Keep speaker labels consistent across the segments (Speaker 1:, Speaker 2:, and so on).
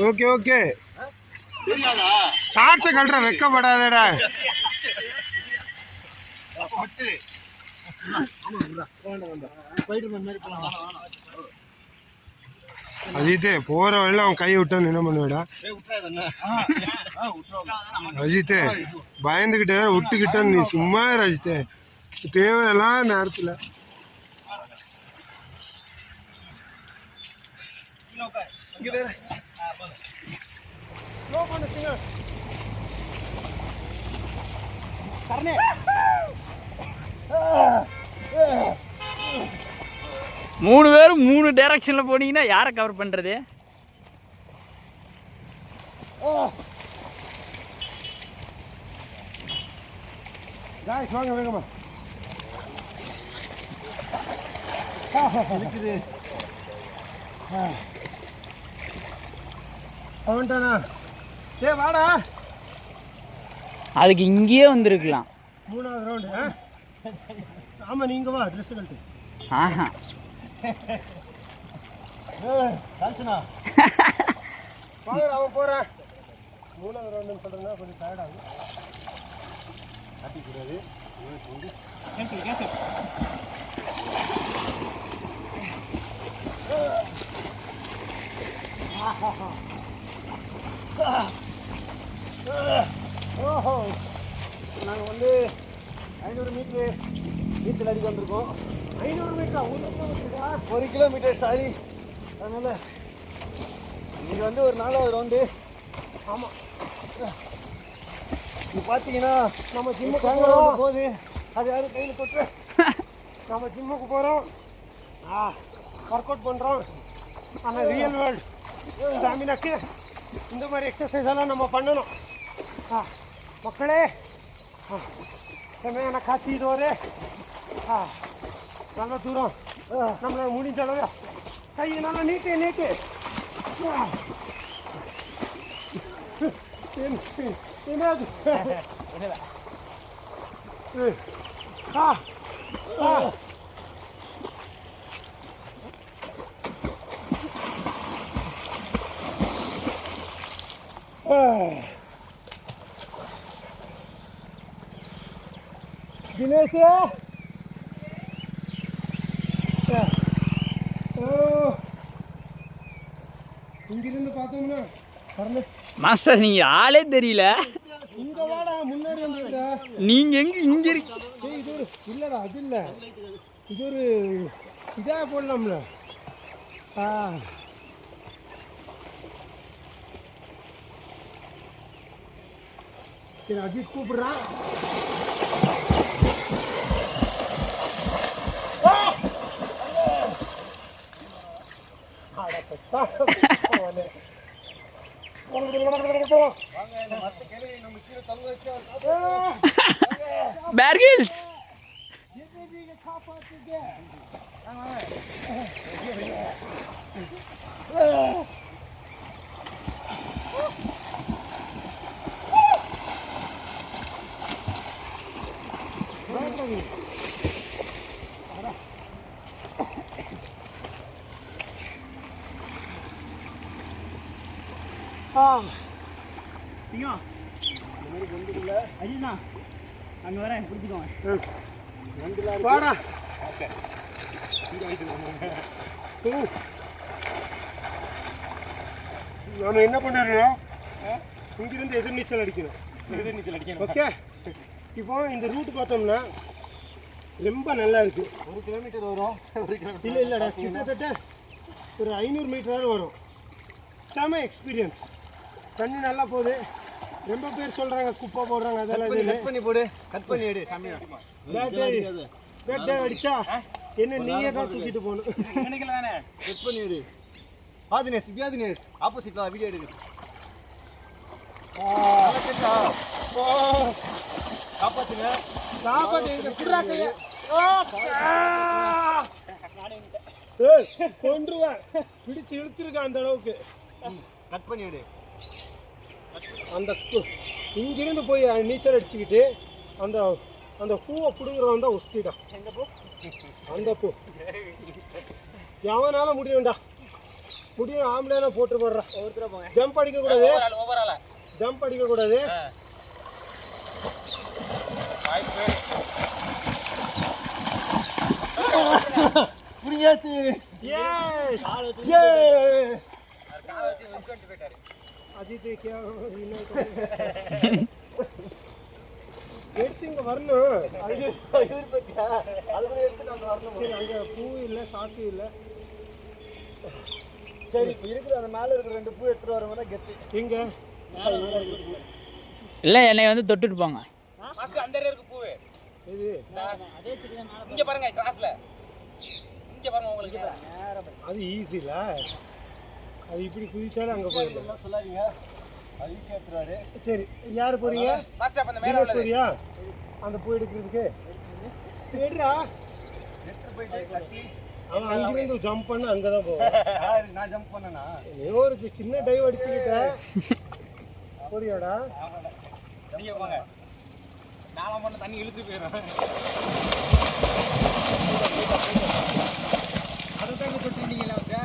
Speaker 1: Okay okay சார்ஜ கல்ற வெக்கப்படாதடா. அஜித்தே போற வழியில அவன் கை விட்டான்னு என்ன பண்ணுவேடா? அஜித்தே பயந்துகிட்ட விட்டுக்கிட்ட நீ சும்மா அஜித்தே தேவையெல்லாம் நேரத்துல
Speaker 2: மூணு பேரும் மூணு டைரக்ஷன்ல போனீங்கன்னா யாரை கவர் பண்றது?
Speaker 1: வாங்க வேகமா அவன்ட்டானா? ஏ வாடா.
Speaker 2: அதுக்கு இங்கேயே வந்திருக்கலாம்.
Speaker 1: மூணாவது ரவுண்டு. ஆமா நீங்க வா ட்ரெஸ் கழட்டு.
Speaker 2: ஆஹா
Speaker 1: வாங்க அவன் போறான். மூணாவது ரவுண்டுன்னு சொல்றேன்னா கொஞ்சம் டயர்டாகும். காட்டிக்கூடாது. ஓஹோ நாங்கள் வந்து 500 மீட்ரு நீச்சல் அடிக்க வந்திருக்கோம். 500 மீட்டரா? 1 கிலோமீட்டர் சாரி. அதனால் இது வந்து ஒரு 4வது ரவுண்டு. ஆமாம் இது பார்த்தீங்கன்னா நம்ம ஜிம்முக்கு போகிறோம் போது அது யாரும் கையில் தொட்டு நம்ம ஜிம்முக்கு போகிறோம், ஒர்க் அவுட் பண்ணுறோம். ஆனால் ரியல் வேர்ல்டு ஸ்டாமினாக்கு இந்த மாதிரி எக்ஸசைஸ் எல்லாம் நம்ம பண்ணணும். மக்களே செம்மையான காட்சி இது ஒரு நல்ல தூரம் நம்மளை முடிஞ்ச அளவு கையை நல்லா நீட்டு என்னது தினேஷ் இங்கிருந்து பார்த்தோம்னா
Speaker 2: மாஸ்டர் நீங்க ஆளே தெரியல.
Speaker 1: இங்க வாடா முன்னாடி வந்து
Speaker 2: நீங்க எங்க இங்க இருக்கு?
Speaker 1: இது ஒரு இல்லடா அது இல்லை, இது ஒரு இதா போடலாம்ல. சரி அஜித் கூப்பிடுறான்.
Speaker 2: Bear Grylls.
Speaker 3: அஜிண்ணா அங்கே வரேன் பிடிச்சிக்கோங்க.
Speaker 1: வாடா நாம என்ன பண்ணுறோம், இங்கிருந்து எதிர்நீச்சல் அடிக்கணும். ஓகே இப்போ இந்த ரூட் பார்த்தோம்னா ரொம்ப நல்லா இருக்கு. 1 கிலோமீட்டர் வரும். இல்லைடா கிட்டத்தட்ட ஒரு 500 மீட்டர் வரும். செம எக்ஸ்பீரியன்ஸ். தண்ணி நல்லா போகுது. ரொம்ப பேர் சொல்றாங்க குப்பை போடுறாங்க, அதெல்லாம் கட் பண்ணி எடு. அடிச்சா என்ன நீயே தான் தூக்கிட்டு போகணும். கட் பண்ணி எடு. தினேஷ் ஆப்போசிட்ல வீடியோ எடுக்கு. காப்பாத்துங்க கொன்றுவேன். பிடிச்சு இழுத்துருக்க அந்த அளவுக்கு. கட் பண்ணி எடு. அந்த இங்கிருந்து போய் நீச்சல் அடிச்சுக்கிட்டு அந்த அந்த பூவை பிடுங்குறவன் தான் ஒஸ்திடா. அந்த பூ எவனால முடியும்டா. முடியும் ஆம்பளைனா போட்டு போடுறான்.
Speaker 3: ஒவ்வொருத்தர போங்க.
Speaker 1: ஜம்ப் அடிக்க கூடாது.
Speaker 3: ஓவரால
Speaker 1: ஜம்ப் அடிக்க கூடாது. புரியாச்சு. எஸ் ஏ அஜித் क्या எடுத்து இங்க வரணும். அது இவர் பத்தியா அதுக்குள்ள எடுத்து நாங்க வரணும். சரி அங்க பூ இல்ல சாக்கு இல்ல. சரி இப்போ இருக்கிற அந்த மேல இருக்கிற 2 பூ எடுத்துட்டு வரவங்க கெத்து. எங்க
Speaker 2: இல்லை என்னை வந்து தொட்டுட்டு போங்க.
Speaker 3: மாஸ்டர் அந்த இருக்கு பூ.
Speaker 1: இது
Speaker 3: அதே செடி தான் மேல. இங்க பாருங்க கிராஸ்ல. இங்க பாருங்க உங்களுக்கு
Speaker 1: அது ஈஸி இல்ல. அது இப்படி குதிச்சாலும் அங்க போயிடும். சொல்லாதீங்க. அது ஈஸியா எடுத்துறாரு. சரி யார் போறீங்க?
Speaker 3: மாஸ்டர் அப்ப அந்த மேல உள்ளது.
Speaker 1: சரியா? அந்த பூ எடுக்கிறதுக்கு. எடுடா. எடுத்து போயிட்டு கட்டி அவன் அங்கிருந்து ஜம்ப் பண்ண அங்க தான் போவான். நான் ஜம்ப் பண்ணனா? நீ ஒரு சின்ன டைவ் அடிச்சிட்ட. போறியாடா?
Speaker 3: நீங்க போங்க. நாம பண்ண தண்ணி இழுத்து போயிடும். அதுதான் தொட்டிட்டீங்களா வந்து?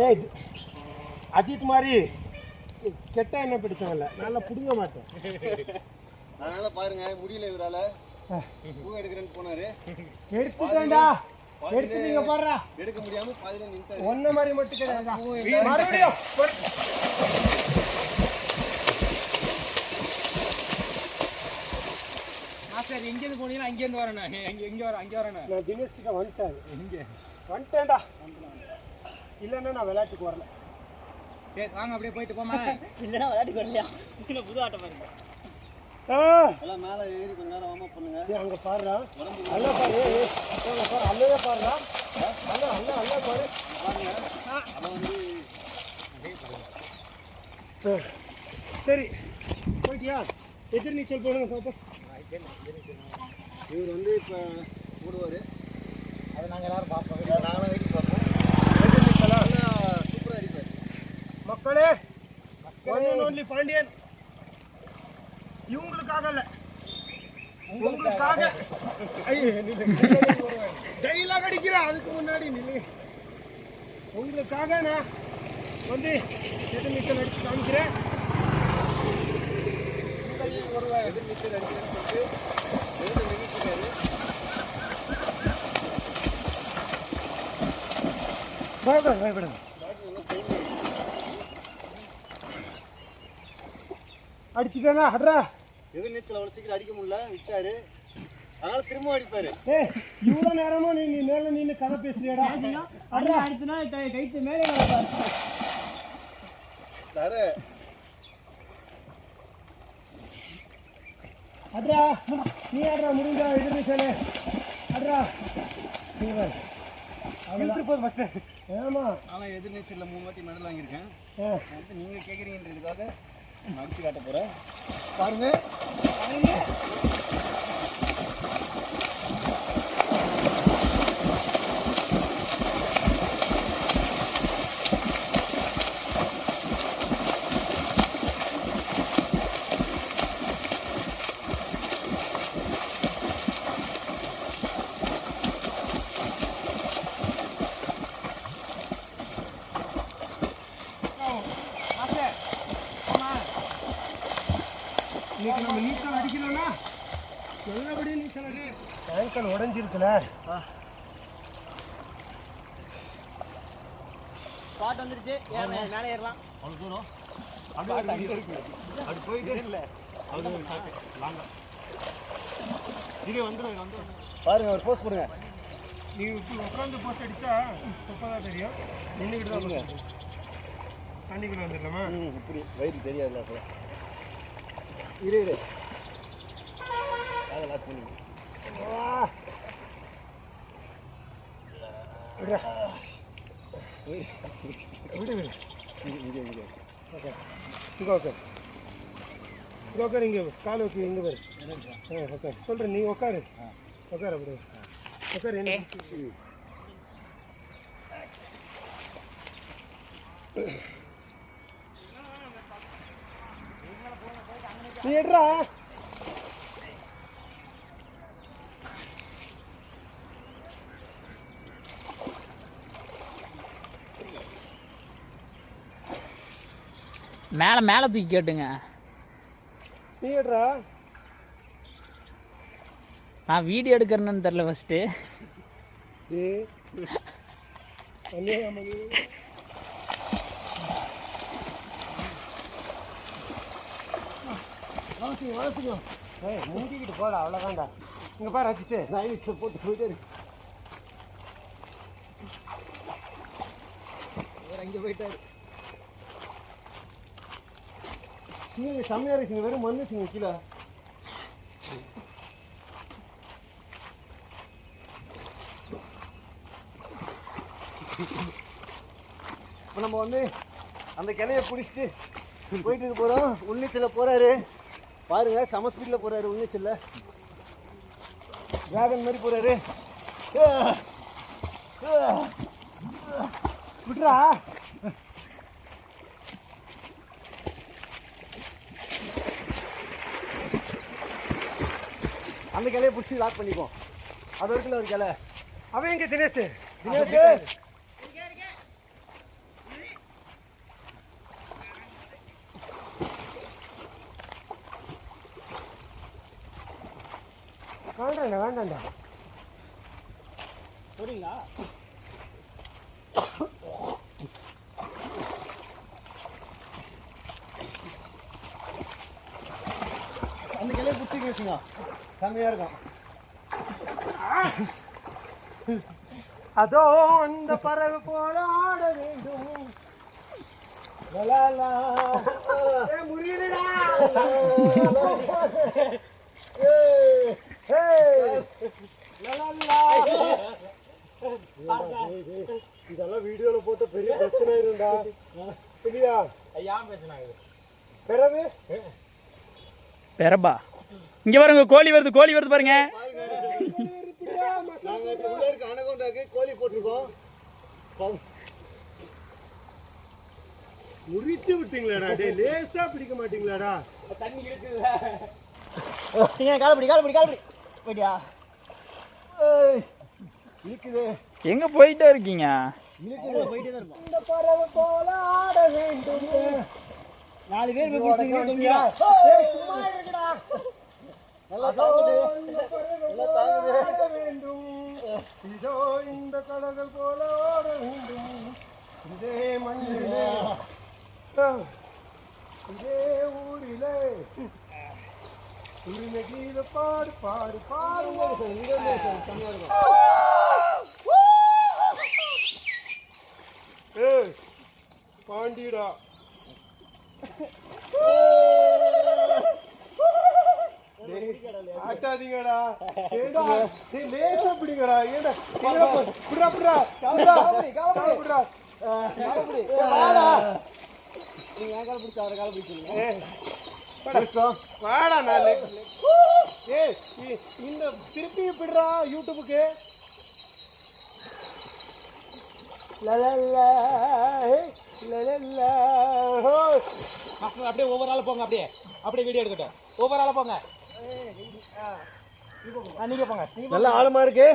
Speaker 1: ஏய் அஜித் மாதிரி கெட்ட என்ன பிடிச்சவன்ல நல்லா புடுங்க மாட்டேன்.
Speaker 4: அதனால பாருங்க முடியல இவரால பூ எடுக்கிறேன்னு போனாரு.
Speaker 1: எடுத்துட்டேன்டா. எடுத்துட்டீங்க பாருடா.
Speaker 4: எடுக்க முடியாம பாதியில நின்னுட்டாரு.
Speaker 1: ஒன்ன மாதிரி மட்டும் கிடையாதா? மறுபடியும்
Speaker 3: மாஸ்டர் எங்க இருந்து போனீங்கன்னா அங்க இருந்து வரணும். அங்க வரணும்.
Speaker 1: நான் தினேஷ் கிட்ட வந்துட்டேன்.
Speaker 3: இங்க
Speaker 1: வந்துட்டேன்டா. இல்லைன்னா நான் விளையாட்டுக்கு வரல.
Speaker 3: சரி வாங்க அப்படியே போயிட்டு போமா. இல்லைன்னா விளையாட்டுக்கு வரலையா? இல்லை புது ஆட்டம் பாருங்க.
Speaker 4: எல்லாம் மேல ஏறி கொஞ்ச நேரம் வார்ம் அப் பண்ணுங்க.
Speaker 1: அங்க பாருடா. அல்ல பாரு. அங்க பாரு. அல்லவே பாருடா. அல்ல பாரு.
Speaker 4: பாருங்க அத வந்து
Speaker 1: சரி போயிட்டியா? எதிர் நீச்சல் போடுங்க பாப்போம்.
Speaker 4: இவர் வந்து இப்போ போடுவார்.
Speaker 1: அதை நாங்கள் எல்லாரும் பார்ப்போம்.
Speaker 4: நாங்களும் வெயிட் பார்ப்போம்.
Speaker 1: எதிர் நீச்சலா
Speaker 4: சூப்பராக அடிப்பார்.
Speaker 1: மக்களே ஒன் அண்ட் ஒன்லி பாண்டியன். இவங்களுக்காக இல்லை உங்களுக்காக. டைலாக் அடிக்கிறேன் அதுக்கு முன்னாடி நில்லு. உங்களுக்காக நான் வந்து எதிர் நீச்சல் அடிச்சு காமிக்கிறேன்.
Speaker 4: எதிர் நீச்சல் அடிக்கிறேன்னு சொல்லிட்டு எழுத நின்றுட்டுருக்காரு.
Speaker 1: பயப்படுங்க. அடிச்சுட்டேனா? அட்ரா.
Speaker 4: எதிர் நீச்சல் அவ்வளோ சீக்கிரம் அடிக்க முடியல, விட்டாரு. அதனால திரும்ப அடிப்பாரு.
Speaker 1: இவ்வளோ நேரமா நீ மேல நின்று கதை பேசுறியாடா?
Speaker 3: அட்ரா அடிச்சுனா கைத்து மேலே வரப்பாரு.
Speaker 4: தர
Speaker 1: அட்ரா நீ ஆடுறா முடிஞ்சா எதிர் நீச்சல் அட்ரா. ஆமா
Speaker 4: ஆனால் எதிர் நீச்சலில் 3 வாட்டி மெடல் வாங்கியிருக்கேன். வந்து நீங்கள் கேட்குறீங்கன்றதுக்காக நான் அடிச்சு காட்ட போகிறேன். பாருங்க
Speaker 1: இன்னைக்கு நம்ம நீச்சல் அடிக்கணும்னா நல்லபடியும் நீச்சல் அடி. ஆங்கல் உடஞ்சிருக்குல்ல.
Speaker 3: ஸ்பாட் வந்துருச்சு. மேலே ஏறலாம்.
Speaker 4: அவ்வளோ தூரம் அப்படி போயிட்டே இல்லை. இது வந்துடும் பாருங்க. ஒரு போஸ்ட் போடுங்க.
Speaker 1: நீ இப்படி உட்காந்து போஸ்ட் அடித்தா தான் தெரியும். நின்றுக்கிட்டு தான் போடுங்க. தண்ணிக்குள்ள வந்துடலாமா?
Speaker 4: இப்படி வயிறு தெரியாதுல்ல. அப்புறம் இரு அதை லாக் பண்ணி
Speaker 1: உட்காரு. இங்கே கால் வைக்க இங்கே பாரு. உட்காரு சொல்கிறேன். நீ உட்காரு. உட்காரு அப்படி உட்காரு. என்ன நீ எடுறா.
Speaker 2: மேலே மேலே தூக்கி கேட்டுங்க.
Speaker 1: நீ எடுறா.
Speaker 2: நான் வீடியோ எடுக்கிறேன்னு தெரில ஃபஸ்ட்டு.
Speaker 1: டேய் வாசிக்கும் முந்திக்கிட்டு போடா, அவ்வளோதான்டா. இங்கே பாரு வச்சுட்டு நைட்டு போட்டு போயிட்டே இருக்கு. அங்கே போயிட்டாரு. கீழே செம்மையாக இருக்குங்க, வெறும் மண்ணுச்சுங்க கீழே. இப்போ நம்ம வந்து அந்த கிளையை பிடிச்சிட்டு போயிட்டு போகிறோம். உன்னிச்சலில் போகிறாரு பாருங்க, செம ஸ்பீடில் போகிறாரு. உன்னிச்சலில் டிராகன் மாதிரி போகிறாரு. விட்றா. அந்த கிளையை பிடிச்சி லாக் பண்ணிப்போம். அது வரைக்கும் ஒரு கிளை. அவன் எங்கே தினேஷ்? தினேஷ் வேண்டாண்டா வேண்டாண்டா.
Speaker 3: போறீங்களா?
Speaker 1: அந்த கிளையை பிடிச்சி வச்சுங்க, செம்மையாக இருக்கும். அதோ அந்த பறவை போல ஆட வேண்டும். முடியுதுடா. இதெல்லாம் வீடியோவில் போட்டு பெரிய பிரச்சனை ஆயிருந்தா இல்லையா?
Speaker 3: ஏன் பிரச்சனை ஆகுது?
Speaker 1: பிறகு
Speaker 2: பெறப்பா இங்கே பாருங்க, கோழி வருது, கோழி வருது பாருங்க.
Speaker 1: அனகொண்டாக்கு கோழி போட்டிருக்கோம். முறிச்சு விட்டீங்களாடா? டே லேசா பிடிக்க மாட்டீங்களாடா?
Speaker 3: தண்ணி இருக்குல்ல. நீங்க காலப்படி காலப்படி காலப்படி போயிட்டியா?
Speaker 1: இருக்குது.
Speaker 2: எங்கே போயிட்டே இருக்கீங்க?
Speaker 3: போயிட்டே தான் இருப்போம்.
Speaker 1: இந்த பறவை போல ஆட வேண்டும்.
Speaker 3: 4 பேர் போய் பிடிச்சிங்க.
Speaker 1: சும்மா இருக்குடா. நல்லா தாங்குது. நல்லா தாங்குது. ஆட வேண்டும். இதோ இந்த கடல் போல ஆட வேண்டும். இதே மண்ணிலே, இதே ஊரிலே உரிமை கீத பாடு பாடு பாருங்க. பாண்டிடா. ஆட்டாதீங்கடா. ஏண்டா லேசா பிடிங்கடா. ஏண்டா புடுறா புடுறா புடுறா.
Speaker 3: நீங்க ஏன் கால பிடிச்சா அவரை கால பிடிச்சிருங்க.
Speaker 1: வாடா நாளை. ஏய் இந்த திருப்பி பிடுறா யூடியூபுக்கு.
Speaker 3: அப்படியே ஒவ்வொரு ஆள் போங்க. அப்படியே அப்படியே வீடியோ எடுக்கட்டும். ஒவ்வொரு ஆளா போங்க. நீங்க போங்க.
Speaker 1: நல்ல ஆழமா இருக்கு.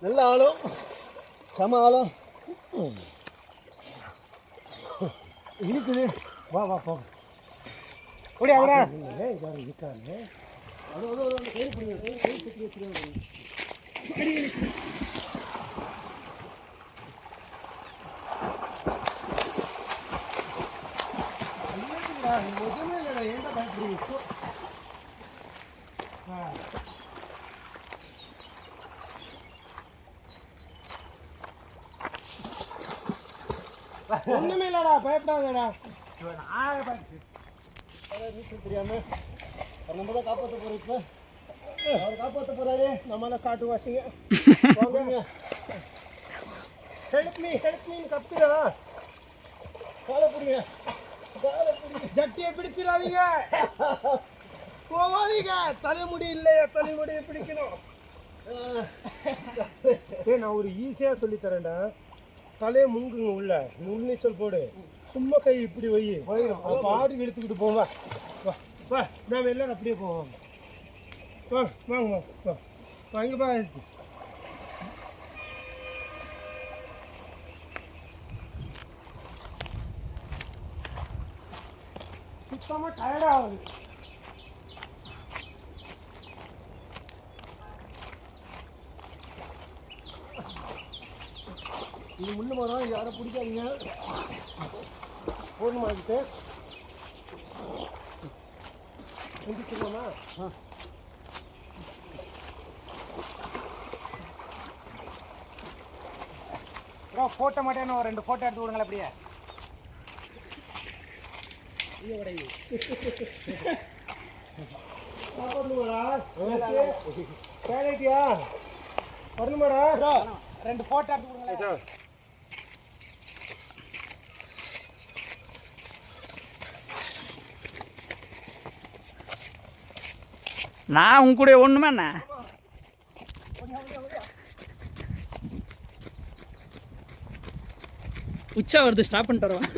Speaker 1: நல்ல ஆழம், சம ஆழம் இருக்குது. வா வா போ.
Speaker 3: அப்படியே அப்படியே
Speaker 1: இருக்காங்க. ஒண்ணுமே இல்லடா, பயப்படாதடா. நீச்சல் தெரியாம நம்ம தான் காப்பாற்ற போறோம். இப்போ அவர் காப்பாற்ற போறாரு, நம்மள காட்டுவாசிங்க. ஹெல்ப் மீ கத்துறா. காலை பிடிங்க, காலை பிடிங்க. ஜட்டியை பிடிச்சிடாதீங்க, போவாதீங்க. தலைமுடி இல்லையா, தலைமுடியை பிடிக்கணும். நான் ஒரு ஈஸியாக சொல்லித்தரேன்டா. தலையை முங்குங்க, உள்ள முன்னீச்சல் போடு. சும்மா கை இப்படி வை, போயிடும். அப்போ ஆடி இழுத்துக்கிட்டு போவா. வா வா, நான் எல்லாரும் அப்படியே போவோம். வா வாங்க வா வாங்கப்பா. டயர்டாக ஆகுது. இது முள்ளு மரம், யாரும் பிடிக்காதீங்க. போடணுமா அதுக்கு எந்திரிச்சுக்கோமா?
Speaker 3: ப்ரோ ஃபோட்டோ மட்டும் ஒரு 2 ஃபோட்டோ எடுத்து விடுங்களேன் அப்படியே.
Speaker 1: சாப்பிடணுமாடா? கேட்டியா வரணுமாடா?
Speaker 3: ப்ரோ 2 ஃபோட்டோ எடுத்து விடுங்களேன்.
Speaker 2: நான் உங்க கூட ஒண்ணுமா என்ன உச்சா வருது, ஸ்டாப் பண்ணிட்டு வருவேன்.